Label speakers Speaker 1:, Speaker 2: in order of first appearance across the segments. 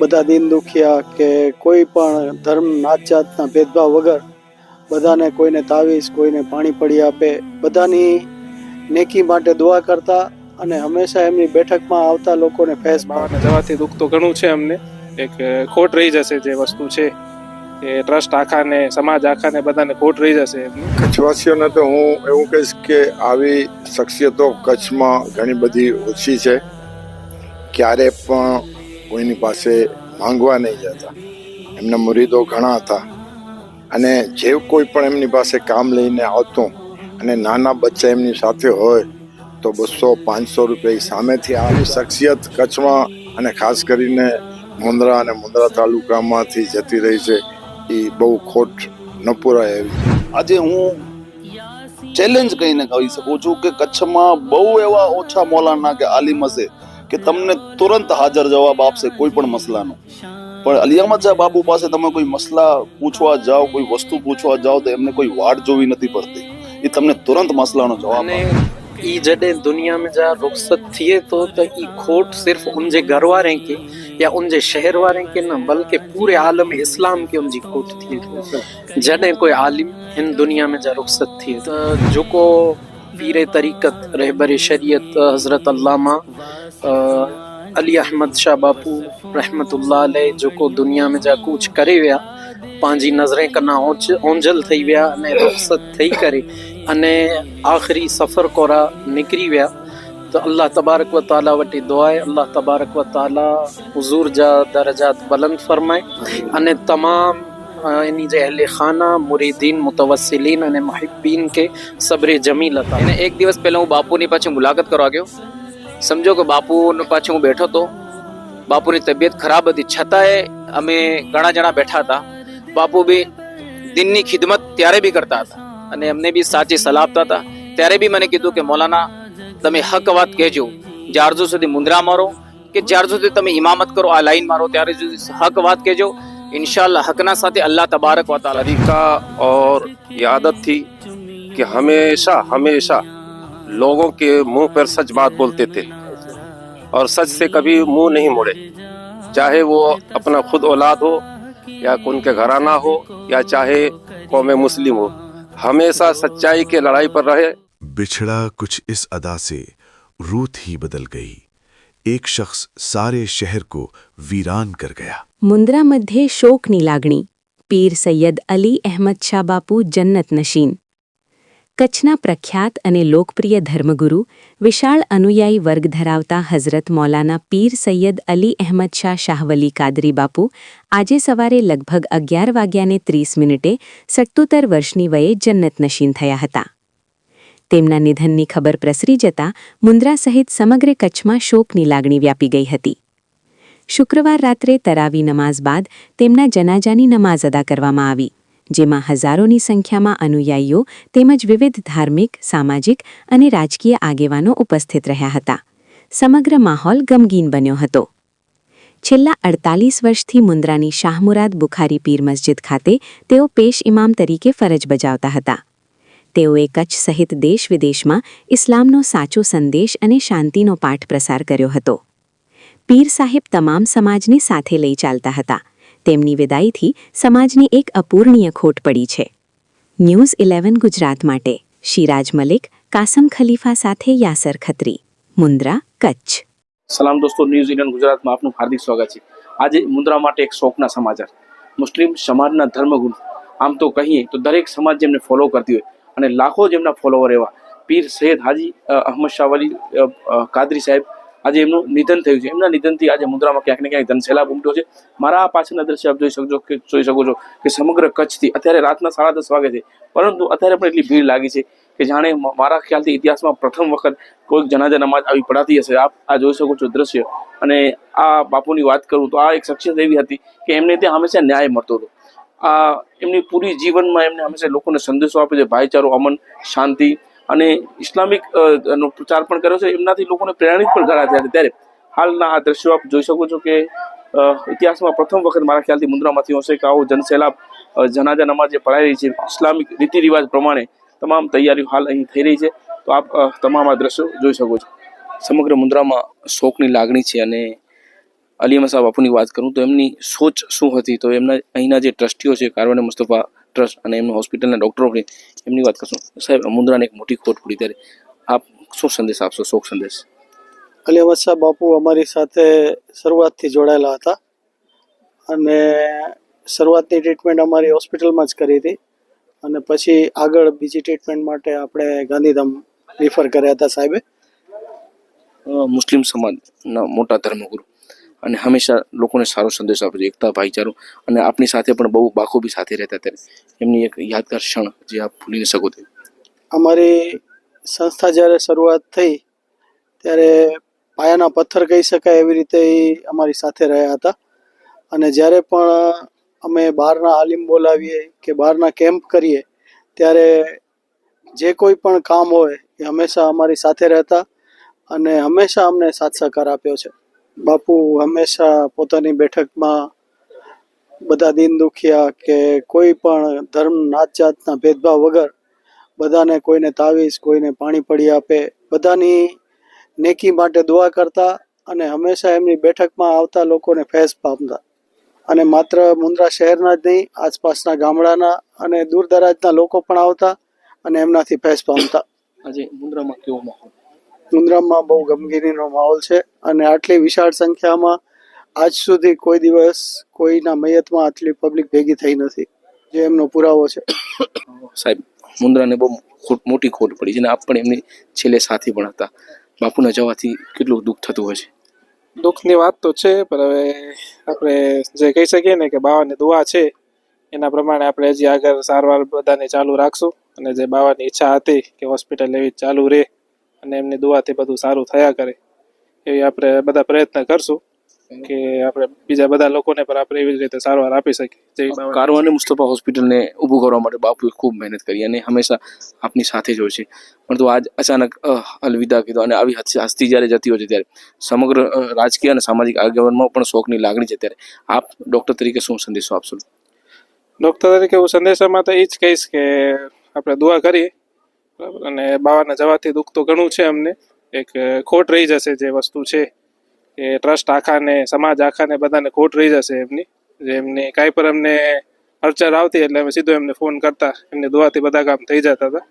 Speaker 1: બધા દીન દુખિયા કે કોઈ પણ ધર્મ નાત જાતના ભેદભાવ વગર બધાને, કોઈને તાવીઝ, કોઈને પાણી પડી આપે, બધાની નેકી માટે દુઆ કરતા અને હંમેશા એમની બેઠકમાં આવતા લોકોને ફેસ
Speaker 2: જવાથી દુઃખ તો ઘણું છે. અમને એક ખોટ રહી જશે. જે વસ્તુ છે એ ટ્રસ્ટ આખાને, સમાજ આખાને બધાને ખોટ રહી જશે.
Speaker 3: કચ્છવાસીઓને તો હું એવું કહીશ કે આવી શખ્સિયતો કચ્છમાં ઘણી બધી ઓછી છે. ક્યારે પણ કોઈની પાસે માંગવા નહીં જતા. એમના મુરીદો ઘણા હતા અને જે કોઈ પણ એમની પાસે કામ લઈને આવતું અને નાના બચ્ચા એમની સાથે હોય તો 200-500 રૂપિયા સામેથી આવી શખ્સિયત કચ્છમાં અને ખાસ કરીને મુંદ્રા અને મુંદ્રા તાલુકામાંથી જતી રહી છે. એ બહુ ખોટ ન પૂરાય એવી.
Speaker 4: આજે હું ચેલેન્જ કહીને કહી શકું છું કે કચ્છમાં બહુ એવા ઓછા મૌલાના કે આલિમ હશે કે તમને તુરંત હાજર જવાબ આપશે કોઈ પણ મસલાનો. પણ અલી અહમદ શાહ બાપુ પાસે તમે કોઈ મસલા પૂછવા જાઓ, કોઈ વસ્તુ પૂછવા જાઓ તો એમને કોઈ વાટ જોવી નથી પડતી. એ તમને तुरंत मसला नो जवाब
Speaker 5: ई जडे दुनिया में जा रुखसत थिए तो ई खोट सिर्फ उनजे घर वारे के या उनजे शहर वारे के न बल्कि पूरे आलम इस्लाम के उनजी खोट थिए. जडे कोई आलिम इन दुनिया में जा रुखसत थिए तो जो को पीरे तरीक़त रहबर शरीयत हज़रत अल्लामा अली अहमद शाह बापू रहमतुल्लाह अलैह जो को दुनिया में जा कुछ करे विया पांजी नज़रें कना ओंजल थी विया ने रुखसत थी करे अने आखिरी सफ़र कोरा निकरी विया. तो अल्लाह तबारक व ताला वटी दुआ है अल्लाह तबारक व ताला हुजूर जा दरजात बुलंद फरमाए अने तमाम इन्हीं जे अहले खाना मुरीदीन मुतवस्सिलीन अने मुहिब्बीन के सब्र जमील अता.
Speaker 6: एक दिवस पहले हूँ बापू ની પાછે મુલાકાત કરવા ગયો. સમજો કે બાપુ પાછે હું બેઠો તો બાપુની તબિયત ખરાબ હતી છતાંય અમે ઘણા જણા બેઠા હતા. બાપુ બી દિનની ખિદમત ત્યારે બી કરતા હતા અને અમને બી સાચી સલાહ આપતા હતા. ત્યારે બી મને કીધું કે મૌલાના તમે હક વાત કહેજો, જ્યાર સુધી મુંદ્રા મારો કે જ્યાર સુધી તમે ઇમામત કરો આ લાઈન મારો ત્યારે સુધી હક વાત કહેજો. इंशाअल्लाह हकना साथे अल्लाह तबारक व तआला
Speaker 7: तरीका और ये आदत थी कि हमेशा हमेशा लोगों के मुंह पर सच बात बोलते थे और सच से कभी मुंह नहीं मोड़े, चाहे वो अपना खुद औलाद हो या उनके घराना हो या चाहे कौम मुस्लिम हो, हमेशा सच्चाई के लड़ाई पर रहे.
Speaker 8: बिछड़ा कुछ इस अदा से रूत ही बदल गई. एक शख्स सारे शहर को वीरान कर गया.
Speaker 9: મુન્દ્રાमध्ये શોકની લાગણી. પીર સૈયદ અલી અહેમદ શાહ બાપુ જન્નત નશીન. કચ્છના પ્રખ્યાત અને લોકપ્રિય ધર્મગુરુ, વિશાળ અનુયાયી વર્ગ ધરાવતા હઝરત મૌલાના પીર સૈયદ અલી અહેમદ શાહ શાહવલી કાદરી બાપુ આજે સવારે લગભગ 11:30 77 વર્ષની વયે જન્નત નશીન થયા હતા. તેમના નિધનની ખબર પ્રસરી જતા મુન્દ્રા સહિત સમગ્ર કચ્છમાં શોકની લાગણી વ્યાપી ગઈ હતી. શુક્રવાર રાત્રે તરાવી નમાઝ બાદ તેમના જનાજાની નમાઝ અદા કરવામાં આવી, જેમાં હજારોની સંખ્યામાં અનુયાયીઓ તેમજ વિવિધ ધાર્મિક, સામાજિક અને રાજકીય આગેવાનો ઉપસ્થિત રહ્યા હતા. સમગ્ર માહોલ ગમગીન બન્યો હતો. છેલ્લા 48 વર્ષથી મુન્દ્રાની શાહમુરાદ બુખારી પીર મસ્જિદ ખાતે તેઓ પેશ ઇમામ તરીકે ફરજ બજાવતા હતા. તેઓએ કચ્છ સહિત દેશ વિદેશમાં ઇસ્લામનો સાચો સંદેશ અને શાંતિનો પાઠ પ્રસાર કર્યો હતો. પીર સાહેબ તમામ સમાજને સાથે લઈ ચાલતા હતા. તેમની વિદાયથી સમાજની એક અપૂર્ણીય ખોટ પડી છે. ન્યૂઝ 11 ગુજરાત માટે શિરાજ મલિક, કાસમ ખલીફા સાથે યાસર ખત્રી, મુન્દ્રા, કચ્છ.
Speaker 2: સલામ દોસ્તો, ન્યૂઝ 11 ગુજરાતમાં આપનું હાર્દિક સ્વાગત છે. આજે મુન્દ્રા માટે એક શોકના સમાચાર. મુસ્લિમ સમાજના ધર્મગુરુ, આમ તો કહીએ તો દરેક સમાજ જેમને ફોલો કરતી હોય અને લાખો જેમના ફોલોવર એવા પીર સૈયદ હાજી અહમદ શાહ વલી કાદરી સાહેબ આજે એમનું નિધન થયું છે. એમના નિધનથી આજે મુન્દ્રામાં ક્યાંક ને ક્યાંક ધનસેલાબ ઉમટ્યો છે. મારા આ પાછળના દ્રશ્ય આપ જોઈ શકો છો કે સમગ્ર કચ્છથી અત્યારે રાતના 10:30 વાગે છે, પરંતુ અત્યારે પણ એટલી ભીડ લાગી છે કે જાણે મારા ખ્યાલથી ઇતિહાસમાં પ્રથમ વખત કોઈક જનાજા નમાજ આવી પડાતી હશે. આપ આ જોઈ શકો છો દ્રશ્ય. અને આ બાપુની વાત કરું તો આ એક શખ્સિયત એવી હતી કે એમને ત્યાં હંમેશા ન્યાય મળતો હતો. એમની પૂરી જીવનમાં એમને હંમેશા લોકોને સંદેશો આપે છે, ભાઈચારો, અમન, શાંતિ અને ઇસ્લામિક નો પ્રચાર પણ કર્યો છે. એમનાથી લોકોને પ્રેરણિત પણ ઘણા થયા છે. ત્યારે હાલના આ દ્રશ્યો આપ જોઈ શકો છો કે ઇતિહાસમાં પ્રથમ વખત મારા ખ્યાલથી મુન્દ્રામાંથી હશે કે આવો જનસેલાબ જનાજા નમાજ જે પડાઈ રહી છે ઇસ્લામિક રીતિ રિવાજ પ્રમાણે તમામ તૈયારીઓ હાલ અહીં થઈ રહી છે. તો આપ તમામ આ દ્રશ્યો જોઈ શકો છો. સમગ્ર મુન્દ્રામાં શોકની લાગણી છે અને અલી અહમદ સાહેબ બાપુની વાત કરું તો એમની સોચ શું હતી, તો એમના અહીંના જે ટ્રસ્ટીઓ છે કારવાને મુસ્તફા ટ્રસ્ટ અને એમના હોસ્પિટલના ડૉક્ટરો છે એમની વાત કરશું. સાહેબ, મુન્દ્રાને એક મોટી ખોટ પડી ત્યારે આપ શું સંદેશ આપશો, શોક સંદેશ?
Speaker 1: અલી અહમદ શાહ બાપુ અમારી સાથે શરૂઆતથી જોડાયેલા હતા અને શરૂઆતની ટ્રીટમેન્ટ અમારી હોસ્પિટલમાં જ કરી હતી અને પછી આગળ બીજી ટ્રીટમેન્ટ માટે આપણે ગાંધીધામ રિફર કર્યા હતા સાહેબે.
Speaker 2: મુસ્લિમ સમાજના મોટા ધર્મગુરુ અને હંમેશા લોકોને સારો સંદેશ આપે છે, એકતા, ભાઈચારો, અને આપની સાથે પણ બહુ બાખૂબી સાથે રહેતા ત્યારે એમની એક યાદગાર ક્ષણ જે આપ ભૂલી ન શકો તે.
Speaker 1: અમારી સંસ્થા જ્યારે શરૂઆત થઈ ત્યારે પાયાના પથ્થર કહી શકાય એવી રીતે એ અમારી સાથે રહ્યા હતા અને જ્યારે પણ અમે બહારના આલિમ બોલાવીએ કે બહારના કેમ્પ કરીએ ત્યારે જે કોઈ પણ કામ હોય એ હંમેશા અમારી સાથે રહેતા અને હંમેશા અમને સાથ સહકાર આપ્યો છે. બાપુ હંમેશા પોતાની બેઠકમાં બધા દીન દુખિયા કે કોઈ પણ ધર્મ નાત જાતના ભેદભાવ વગર બધાને, કોઈને તાવીઝ, કોઈને પાણી પડી આપે, બધાની નેકી માટે દુઆ કરતા અને હંમેશા એમની બેઠકમાં આવતા લોકોને ફૈઝ પામતા અને માત્ર મુન્દ્રા શહેરના જ નહીં, આસપાસના ગામડાના અને દૂર દરાજના લોકો પણ આવતા અને એમનાથી ફૈઝ પામતા.
Speaker 2: આજે મુન્દ્રામાં કેવો માહોલ?
Speaker 1: મુન્દ્રામાં બહુ ગમગીનીનો માહોલ છે અને આટલી વિશાળ સંખ્યામાં આજ સુધી કોઈ દિવસ કોઈના મયતમાં આટલી પબ્લિક ભેગી થઈ નથી, જે એમનો પુરાવો છે.
Speaker 2: સાહેબ, મુન્દ્રાને બહુ મોટી ખોટ પડી છે અને આપ પણ એમની છેલ્લે સાથી પણ હતા. બાપુના જવાથી કેટલું દુઃખ થતું હોય છે?
Speaker 10: દુઃખની વાત તો છે, પણ હવે આપણે જે કહી શકીએ ને કે બાવાની દુઆ છે એના પ્રમાણે આપણે હજી આગળ સારવાર બધાને ચાલુ રાખશું અને જે બાવાની ઈચ્છા હતી કે હોસ્પિટલ એવી ચાલુ રહે અને એમની દુઆથી બધું સારું થયા કરે એવી આપણે બધા પ્રયત્ન કરશું કે આપણે બીજા બધા લોકોને પણ આપણે એવી રીતે સારવાર આપી શકીએ.
Speaker 2: કારવાને મુસ્તફા હોસ્પિટલને ઊભું કરવા માટે બાપુએ ખૂબ મહેનત કરી અને હંમેશા આપની સાથે જ હોય છે, પરંતુ આજ અચાનક અલવિદા કીધો અને આવી હસ્તી જ્યારે જતી હોય છે ત્યારે સમગ્ર રાજકીય અને સામાજિક આગેવાનમાં પણ શોકની લાગણી છે. ત્યારે આપ ડૉક્ટર તરીકે શું સંદેશો આપશો?
Speaker 10: ડૉક્ટર તરીકે હું સંદેશામાં તો એ જ કહીશ કે આપણે દુઆ કરીએ, બરાબર, અને બાવાના જવાથી દુઃખ તો ઘણું છે, અમને એક ખોટ રહી જશે જે વસ્તુ છે કે ટ્રસ્ટ આખાને, સમાજ આખાને બધાને ખોટ રહી જશે એમની. જે એમની કાંઈ પણ અમને અડચણ આવતી એટલે અમે સીધો એમને ફોન કરતા, એમની દુઆથી બધા કામ થઈ જતા હતા.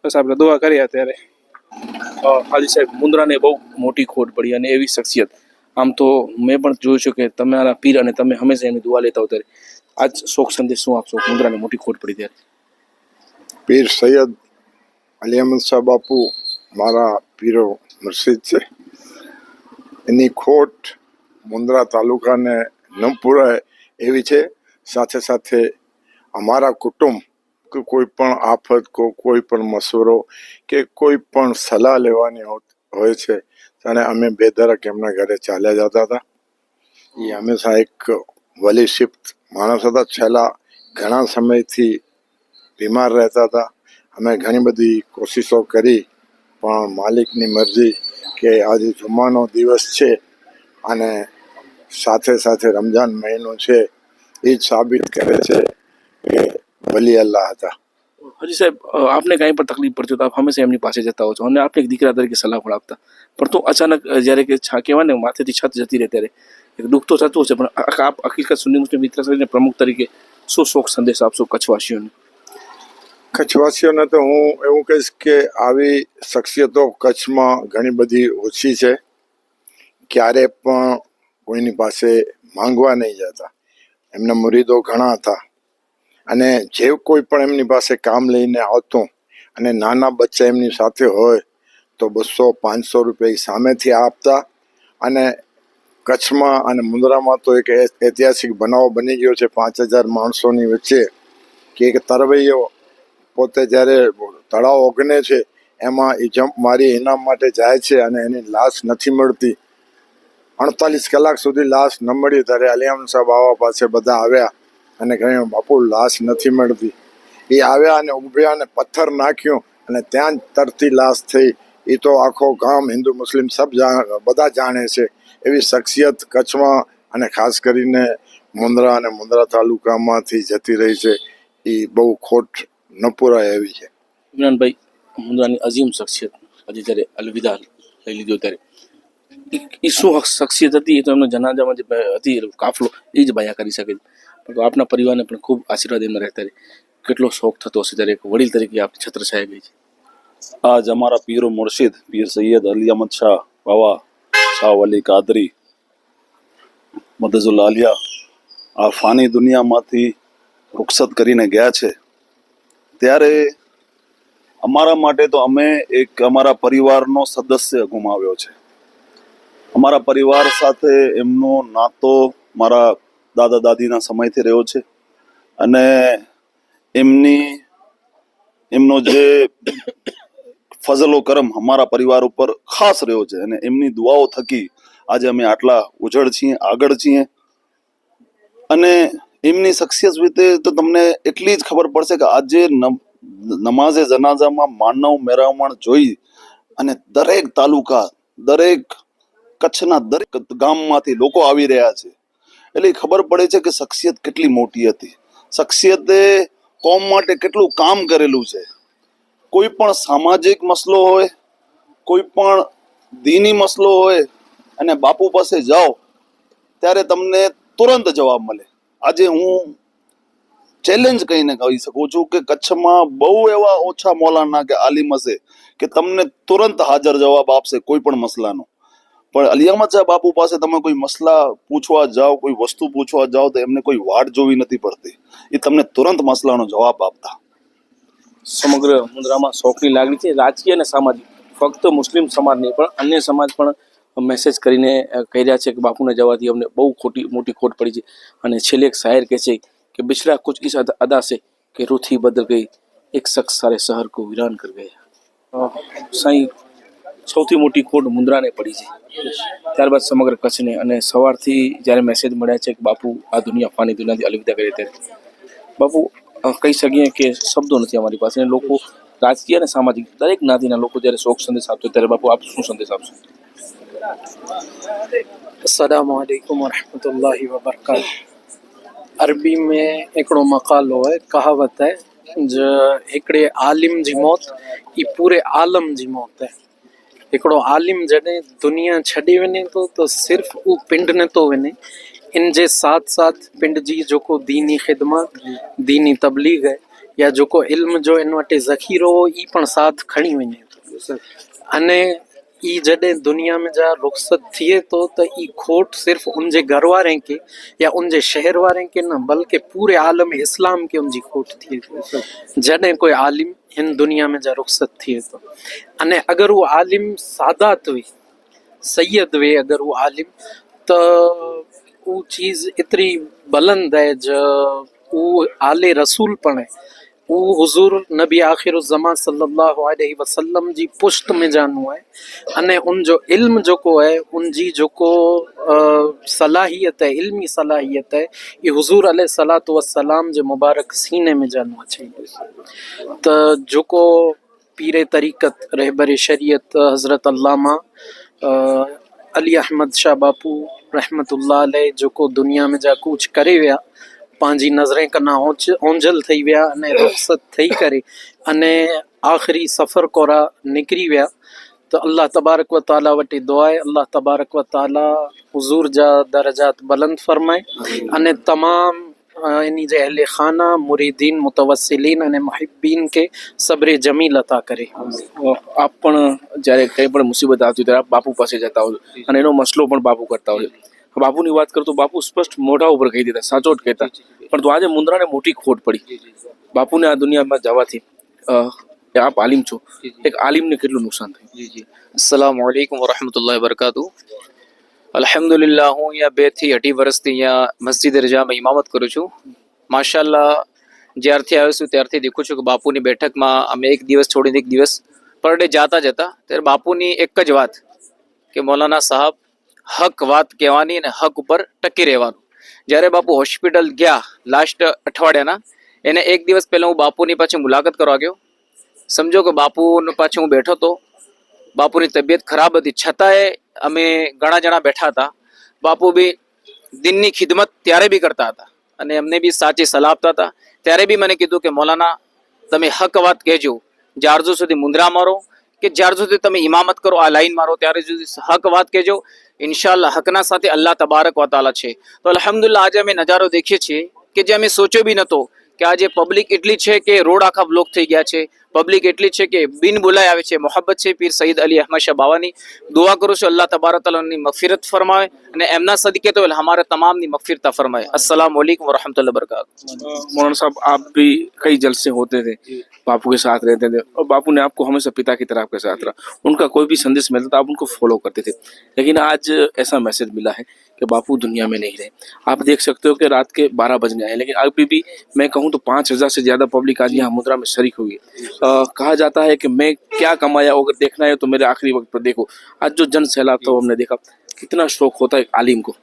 Speaker 10: બસ આપણે દુઆ કરીએ અત્યારે.
Speaker 2: હાજી સાહેબ, મુન્દ્રાને બહુ મોટી ખોટ પડી અને એવી શખ્સિયત, આમ તો મેં પણ જોયું છે કે તમારા પીર અને તમે હંમેશા એમની દુઆ લેતા હો, ત્યારે આજ શોક સંદેશ શું આપશો? મુન્દ્રાને મોટી ખોટ પડી ત્યારે.
Speaker 3: પીર સૈયદ અલી અહમદ શાહ બાપુ મારા પીરો મુર્શિદ છે. એની ખોટ મુન્દ્રા તાલુકાને ન પૂરાય એવી છે. સાથે સાથે અમારા કુટુંબ કે કોઈ પણ આફત, કોઈ પણ મશવરો કે કોઈ પણ સલાહ લેવાની હોય છે ત્યારે અમે બેધરક એમના ઘરે ચાલ્યા જતા હતા. એ હંમેશા એક વલી શિફ્ટ માણસ હતા. છેલ્લા ઘણા સમયથી બીમાર રહેતા હતા. અમે ઘણી બધી કોશિશો કરી પણ માલિકની મરજી કે આજે જુમ્માનો દિવસ છે અને સાથે સાથે રમજાન મહિનો છે, એ જ સાબિત કરે છે કે વલી અલ્લાહ હતા.
Speaker 2: હાજી સાહેબ, આપને કાંઈ પણ તકલીફ પડતી હોય તો આપ હંમેશા એમની પાસે જતા હો છો અને આપને એક દીકરા તરીકે સલાહ પણ આપતા, પણ તો અચાનક જ્યારે કે કહેવાય ને માથેથી છત જતી રહે ત્યારે એક દુઃખ તો થતું હશે, પણ આપ હકીકત સુન્ની મુસ્લિમ મિત્ર સંઘના પ્રમુખ તરીકે શું શોક સંદેશ આપશો કચ્છવાસીઓને?
Speaker 3: કચ્છવાસીઓને તો હું એવું કહીશ કે આવી શખ્સિયતો કચ્છમાં ઘણી બધી ઓછી છે. ક્યારે પણ કોઈની પાસે માંગવા નહીં જતા. એમના મુરીદો ઘણા હતા અને જે કોઈ પણ એમની પાસે કામ લઈને આવતો અને નાના બચ્ચા એમની સાથે હોય તો 200-500 રૂપિયા સામેથી આપતા. અને કચ્છમાં અને મુન્દ્રામાં તો એક ઐતિહાસિક બનાવ બની ગયો છે 5000 માણસોની વચ્ચે કે એક તરવૈયો પોતે જ્યારે તળાવ ઓગને છે એમાં એ જમ્પ મારી ઇનામ માટે જાય છે અને એની લાશ નથી મળતી. 48 કલાક સુધી લાશ ન મળી ત્યારે અલી અહમદ શાહ બાવા પાસે બધા આવ્યા અને કહ્યું, બાપુ લાશ નથી મળતી. એ આવ્યા અને ઊભ્યા અને પથ્થર નાખ્યો અને ત્યાં જ તરતી લાશ થઈ. એ તો આખો ગામ હિન્દુ મુસ્લિમ બધા જાણે છે. એવી શખ્સિયત કચ્છમાં અને ખાસ કરીને મુન્દ્રા અને મુન્દ્રા તાલુકામાંથી જતી રહી છે. એ બહુ ખોટ ન પૂરાય એવી છે.
Speaker 2: ઇમરાનભાઈ, મુન્દ્રાની અઝીમ શખ્સિયત આજે જ્યારે અલવિદા લઈ લીધો ત્યારે એ શું શખ્સિયત હતી એ તો એમનો જનાજામાં જે હતી કાફલો એ જ બયા કરી શકે છે. પરંતુ આપના પરિવારને પણ ખૂબ આશીર્વાદ એમને રહેતા રહે. કેટલો શોખ થતો હશે જ્યારે એક વડીલ તરીકે આપની છત્રછાયા ગઈ છે.
Speaker 4: आज हमारा पीर मुर्शिद पीर सैयद अली अहमद शाह बाबा शाह वली कादरी मदजुल आलिया આ ફાની દુનિયામાંથી રૂખસત કરીને ગયા છે, ત્યારે અમારા માટે તો અમે એક અમારા પરિવારનો સદસ્ય ગુમાવ્યો છે. અમારા પરિવાર સાથે એમનો નાતો મારા દાદા દાદીના સમયથી રહ્યો છે અને એમનો જે ફઝલો કરમ અમારા પરિવાર ઉપર ખાસ રહ્યો છે અને એમની દુઆઓ થકી આજે અમે આટલા ઉજળ છીએ, આગળ છીએ. અને એમની શખ્સિયત વિશે તો તમને એટલી જ ખબર પડશે કે આજે નમાઝે જનાઝામાં માનવ મેરામણ જોઈ અને દરેક તાલુકા, દરેક કચ્છના દરેક ગામમાંથી લોકો આવી રહ્યા છે. એટલે ખબર પડે છે કે શખ્સિયત કેટલી મોટી હતી. શખ્સિયતે કોમ માટે કેટલું કામ કરેલું છે. કોઈ પણ સામાજિક મસલો હોય, કોઈ પણ દીની મસલો હોય અને બાપુ પાસે જાઓ ત્યારે તમને તુરંત જવાબ મળે. આજે હું ચેલેન્જ કહીને કહી શકું છું કે કચ્છમાં બહુ એવા ઓછા મૌલાના કે આલિમ હશે કે તમને તુરંત હાજર જવાબ આપશે કોઈ પણ મસલાનો. પણ અલી અહમદ શાહ બાપુ પાસે તમે કોઈ મસલા પૂછવા જાઓ, કોઈ વસ્તુ પૂછવા જાઓ તો એમને કોઈ વાટ જોવી નથી પડતી. એ તમને તુરંત મસલાનો જવાબ આપતા.
Speaker 2: સમગ્ર મુન્દ્રામાં શોખની લાગણી છે, રાજકીય અને સામાજિક. ફક્ત મુસ્લિમ સમાજ નહીં પણ અન્ય સમાજ પણ મેસેજ કરીને કહી રહ્યા છે કે બાપુને જવાથી અમને બહુ મોટી ખોટ પડી છે. અને છેલ્લે એક શાયર કહે છે કે બિછડા કુછ ઇસ અદા સે કે રૂહ ही बदल गई एक शख्स सारे शहर को वीरान कर गया. સાईं, સૌથી મોટી ખોટ મુન્દ્રાને પડી છે, ત્યારબાદ સમગ્ર કચ્છને. અને સવારથી જ્યારે મેસેજ મળ્યા છે કે બાપુ આ દુનિયા ફાની દુનિયાથી અલવિદા કરે ત્યારે બાપુ કહી શકીએ કે શબ્દો નથી અમારી પાસે. અને લોકો રાજકીય અને સામાજિક દરેક જ્ઞાતિના લોકો જ્યારે શોક સંદેશ આપતો ત્યારે બાપુ આપ શું સંદેશ આપશો?
Speaker 5: अस्सलामु अलैकुम वरहमतुल्लाहि वबरकातुहू. अरबी में हिकिड़ो मक़ालो है, कहावत है, जो हिकिड़े आलिम जी मौत ई पूरे आलम जी मौत है. हिकिड़ो आलिम जॾहिं दुनिया छॾे वञे थो त सिर्फ़ु उहो पिंड नथो वञे, इन जे साथ साथ पिंड जी जेको दीनी ख़िदमत, दीनी तबलीग है या जेको इल्म जो इन वटि ज़ख़ीरो हो ई पण साथ खणी वञे थो. अने ई जॾहिं दुनिया में जा रुख़सत थिए थो त ई खोट सिर्फ़ु उन जे घर वारनि खे या उन जे शहर वारनि खे न, बल्कि पूरे आलम इस्लाम खे उन जी खोट थिए थी जॾहिं कोई आलिम हिन दुनिया में जा रुख़सत थिए थो. अने अगरि उहो आलिम सादात हुई, सैयद हुए, अगरि उहो आलिम त उहो चीज़ एतिरी बुलंद आहे जो उहो आले रसूल पण आहे. उहो हुज़ूर नबी आख़िरुज़्ज़मा सल्लल्लाहु अलैहि वसल्लम जी पुश्त में जानू आहे. अने उन जो इल्म जेको आहे, उन जी जेको सलाहियत आहे, इल्मी सलाहियत आहे, ये हुज़ूर अलैहिस्सलातु वस्सलाम जे मुबारक सीने में जानू अचे. त जेको पीरे तरीक़त रहबर शरीयत हज़रत अल्लामा अली अहमद शाह बापू रहमतुल्लाह अलैह जेको दुनिया में जा कूच करे विया, पंहिंजी नज़रें कना ओंझल थी विया अने रुख़सत थी करे अने आख़िरी सफ़र कोरा निकिरी विया. त अल्लाह तबारक व ताला वटि दुआ आहे, अल्लाह तबारक व ताला हुज़ूर जा दरजात बुलंद फरमाए अने तमाम इन जे अहले खाना, मुरीदीन, मुतवस्सिलीन અને મુહિબ્બીન કે સબ્રે જમીલ અતા કરે.
Speaker 2: આપ પણ જ્યારે કંઈ પણ મુસીબત આવતી ત્યારે આપ બાપુ પાસે જતા હોય અને એનો મસલો પણ બાપુ કરતા હોય. બાપુની વાત કરતો બાપુ સ્પષ્ટ મોઢા ઉપર કહી દેતા, સાચોટ કહેતા. પરંતુ આજે મુન્દ્રાને મોટી ખોટ પડી. બાપુને આ દુનિયામાં જવાથી આપ આલિમ છો, એક આલિમને કેટલું નુકસાન થયું?
Speaker 6: अस्सलामु अलैकुम वरहमतुल्लाहि वबरकातुहू. અલ્હમ્દુલિલ્લાહ, હું અહીંયા 2 થી 2.5 વર્ષથી અહીંયા મસ્જિદ રજામાં ઇમામત કરું છું. માશાલ્લાહ, જ્યારથી આવ્યો છું ત્યારથી દેખું છું કે બાપુની બેઠકમાં અમે એક દિવસ છોડીને એક દિવસ પર ડે જતા ત્યારે બાપુની એક જ વાત કે મૌલાના સાહેબ હક વાત કહેવાની અને હક ઉપર ટકી રહેવાનું. જ્યારે બાપુ હોસ્પિટલ ગયા લાસ્ટ અઠવાડિયાના, એને એક દિવસ પહેલાં હું બાપુની પાછી મુલાકાત કરવા ગયો. સમજો કે બાપુની પાછી હું બેઠો હતો, બાપુની તબિયત ખરાબ હતી, છતાંય અમે ઘણા જણા બેઠા હતા. બાપુ બી દિનની ખિદમત ત્યારે બી કરતા હતા અને અમને બી સાચી સલાહ આપતા હતા. ત્યારે બી મને કીધું કે મૌલાના તમે હક વાત કહેજો, જ્યાર સુધી મુન્દ્રા મારો કે જ્યાર સુધી તમે ઇમામત કરો, આ લાઈન મારો, ત્યારે સુધી હક વાત કહેજો. ઇન્શાલ્લાહ હકના સાથે અલ્લાહ તબારક વ તાલા છે. તો અલ્હમ્દુલિલ્લાહ આજે અમે નજારો દેખીએ છીએ કે જે અમે સોચ્યો બી નહોતો કે આજે પબ્લિક એટલી છે કે રોડ આખા બ્લોક થઈ ગયા છે. પબ્લિક એટલી છે કે બિન બોલાય આવે છે. મોહબ્બત છે પીર સૈયદ અલી અહમદ શાહ બાવાની. દુઆ કરું છું અલ્લાહ તબારક તાલાની મગફિરત ફરમાવે અને એમના સદકે તો हमारे तमाम ની मगफिरत फरमाए. अस्सलाम वालेकुम व रहमतुल्लाहि व बरकातहू.
Speaker 2: मौलाना साहब, आप भी कई जलसे होते थे, बापू के साथ रहते थे और बापू ने आपको हमेशा पिता की तरह आपके साथ रहा. उनका कोई भी संदेश मिलता था आप उनको फॉलो करते थे. लेकिन आज ऐसा मैसेज मिला है कि बापू दुनिया में नहीं रहे. आप देख सकते हो कि रात के 12 बजने आए, लेकिन अभी भी मैं कहूँ तो 5000 से ज्यादा पब्लिक आज यहाँ मुद्रा में शरीक हुई है. कहा जाता है कि मैं क्या कमाया, अगर देखना है तो मेरे आखिरी वक्त पर देखो. आज जो जन सैलाब था वो हमने देखा. कितना शौक होता है आलिम को.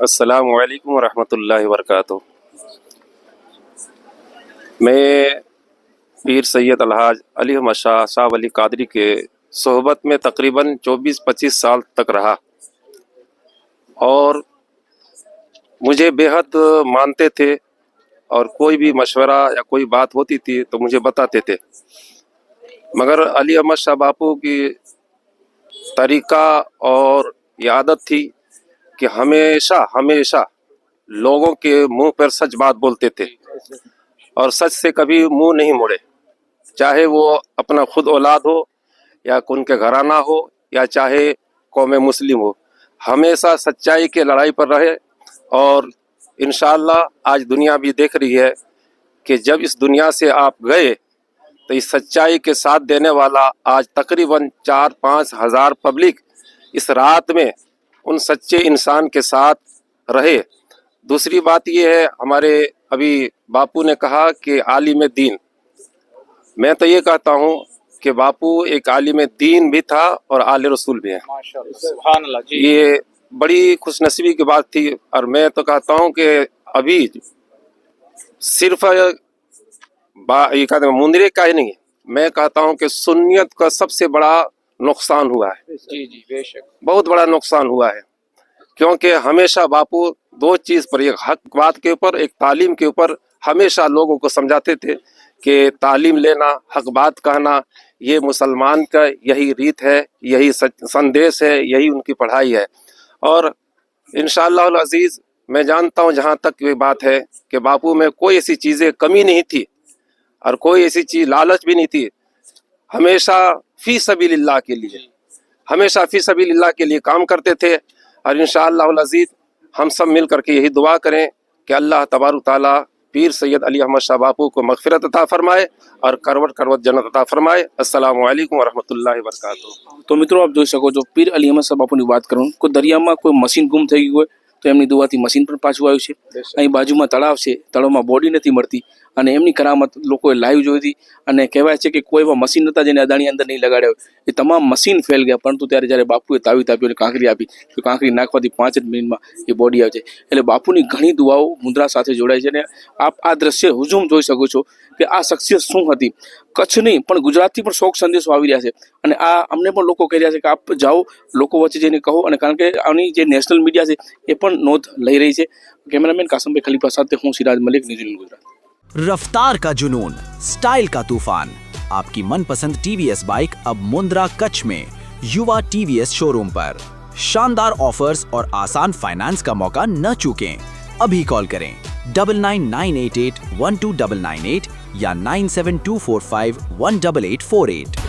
Speaker 7: अस्सलामु अलैकुम रहमतुल्लाहि वबरकातुहू. मैं पीर सैयद अलहाज अली अहमद शाह शाह वली कादरी के सोहबत में तकरीबन 24-25 साल तक रहा और मुझे बेहद मानते थे और कोई भी मशवरा या कोई बात होती थी तो मुझे बताते थे. मगर अली अहमद शाह बापू की तरीका और ये आदत थी कि हमेशा हमेशा लोगों के मुंह पर सच बात बोलते थे और सच से कभी मुंह नहीं मोड़े. चाहे वो अपना खुद औलाद हो या उनके घराना हो या चाहे कौम मुस्लिम हो, हमेशा सच्चाई के लड़ाई पर रहे. और इंशाअल्लाह आज दुनिया भी देख रही है कि जब इस दुनिया से आप गए तो इस सच्चाई के साथ देने वाला आज तकरीबन 4-5 हज़ार पब्लिक इस रात में उन सच्चे इंसान के साथ रहे. दूसरी बात ये है, हमारे अभी बापू ने कहा कि आलिम दीन. मैं तो ये कहता हूँ कि बापू एक आलिम दीन भी था और आले रसूल भी हैं.
Speaker 6: सुभान अल्लाह जी.
Speaker 7: ये बड़ी खुशनसीबी की बात थी. और मैं तो कहता हूँ कि अभी सिर्फ ये कहते हैं मुंदरे का ही नहीं, मैं कहता हूँ कि सुन्नियत का सबसे बड़ा नुकसान हुआ है.
Speaker 6: जी जी बेशक.
Speaker 7: बहुत बड़ा नुकसान हुआ है, क्योंकि हमेशा बापू दो चीज़ पर, एक हक बात के ऊपर, एक तालीम के ऊपर हमेशा लोगों को समझाते थे कि तालीम लेना, हक बात कहना, ये मुसलमान का यही रीत है, यही संदेश है, यही उनकी पढ़ाई है. और इंशाअल्लाह अल अज़ीज़ मैं जानता हूँ जहाँ तक ये बात है कि बापू में कोई ऐसी चीज़ें कमी नहीं थी और कोई ऐसी चीज़ लालच भी नहीं थी. हमेशा फी सबीलिल्लाह के लिए, हमेशा फी सबीलिल्लाह के लिए काम करते थे. और इंशाअल्लाह अल अज़ीज़ हम सब मिल करके यही दुआ करें कि अल्लाह तबारक तआला पीर सैयद अली अहमद शाह बापू को मगफिरत अता फरमाए और करवट करवट जन्नत अता फरमाए. अस्सलामु अलैकुम व रहमतुल्लाहि व बरकातहू.
Speaker 2: तो મિત્રો આપ જોઈ શકો છો, પીર અલી અહમદ શાહ બાપુની વાત કરું, કોઈ દરિયામાં કોઈ મશીન ગુમ થઈ ગયું હોય તો એમની દુઆથી મશીન પણ પાછું આવ્યું છે. અહીં બાજુમાં તળાવ છે, તળાવમાં બોડી નથી મળતી અને એમની કરામત લોકોએ લાઈવ જોઈ હતી. અને કહેવાય છે કે કોઈ એવા મશીન નહોતા જેને અદાણી અંદર નહીં લગાડ્યા હોય. એ તમામ મશીન ફેલ ગયા, પરંતુ ત્યારે જ્યારે બાપુએ તાવીત આપ્યું અને કાંકરી આપી તો કાંકરી નાખવાથી 5 જ મિનિટમાં એ બોડી આવે છે. એટલે બાપુની ઘણી દુઆઓ મુદ્રા સાથે જોડાય છે. અને આપ આ દ્રશ્ય હુજુમ જોઈ શકો છો કે આ શખ્સિયત શું હતી. કચ્છ નહીં પણ ગુજરાતથી પણ શોક સંદેશો આવી રહ્યા છે અને આ અમને પણ લોકો કહી રહ્યા છે કે આપ જાઓ, લોકો વચ્ચે જઈને કહો. અને કારણ કે આની જે નેશનલ મીડિયા છે એ પણ નોંધ લઈ રહી છે. कैमरामैन कासम भाई खलीफा साथ हूँ सिराज मलिक, न्यूजीलैंड गुजरात.
Speaker 11: रफ्तार का जुनून, स्टाइल का तूफान. आपकी मनपसंद टीवीएस बाइक अब मुंद्रा कच्छ में युवा टीवीएस शोरूम पर. शानदार ऑफर्स और आसान फाइनेंस का मौका न चूकें. अभी कॉल करें 9998812998 या 9724518848.